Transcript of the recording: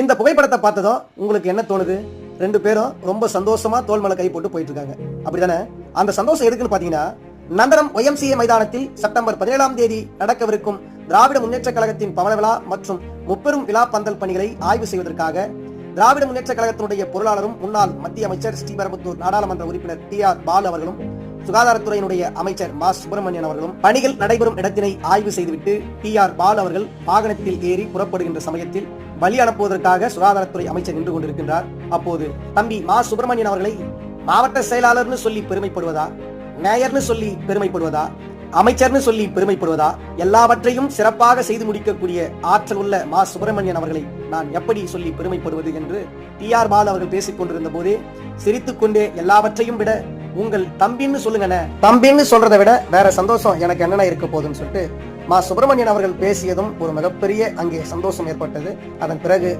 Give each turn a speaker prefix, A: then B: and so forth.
A: இந்த புகைப்படத்தை பார்த்ததும் உங்களுக்கு என்ன தோணுது? ரெண்டு பேரும் ரொம்ப சந்தோஷமா தோல் மேல கை போட்டு போயிட்டு இருக்காங்க, அப்படிதானே? அந்த சந்தோஷம் எதுக்குன்னு பாத்தீங்கன்னா, நந்தனம் YMCA மைதானத்தில் செப்டம்பர் 17ஆம் தேதி நடக்கவிருக்கும் திராவிட முன்னேற்ற கழகத்தின் பவள விழா மற்றும் முப்பெரும் விழா பந்தல் பணிகளை ஆய்வு செய்வதற்காக திராவிட முன்னேற்ற கழகத்தினுடைய பொருளாளரும் முன்னாள் மத்திய அமைச்சர் ஸ்ரீபெரும்புதூர் நாடாளுமன்ற உறுப்பினர் TR பாலு அவர்களும் சுகாதாரத்துறையினுடைய அமைச்சர் மா சுப்பிரமணியன் அவர்களும் பணிகள் நடைபெறும் இடத்தினை ஆய்வு செய்துவிட்டு TR பாலு அவர்கள் வாகனத்தில் ஏறி புறப்படுகின்ற சமயத்தில் வழி அனுப்புவதற்காக சுகாதாரத்துறை அமைச்சர் நின்று கொண்டிருக்கின்றார். அப்போது தம்பி மா சுப்பிரமணியன் அவர்களை மாவட்ட செயலாளர்னு சொல்லி பெருமைப்படுவதா, மேயர்னு சொல்லி பெருமைப்படுவதா, அமைச்சர்னு சொல்லி பெருமைப்படுவதா, எல்லாவற்றையும் சிறப்பாக செய்து முடிக்கக்கூடிய ஆற்றல் உள்ள மா சுப்பிரமணியன் அவர்களை நான் எப்படி சொல்லி பெருமைப்படுவது என்று TR பாலு அவர்கள் பேசிக் கொண்டிருந்த போதே சிரித்துக் கொண்டே எல்லாவற்றையும் விட உங்கள் தம்பின்னு சொல்லுங்கண்ணே, தம்பின்னு சொல்றதை விட வேற சந்தோஷம் எனக்கு என்னென்ன இருக்க போகுதுன்னு சொல்லிட்டு மா சுப்பிரமணியன் அவர்கள் பேசியதும் ஒரு மிகப்பெரிய அங்கே சந்தோஷம் ஏற்பட்டது. அதன் பிறகு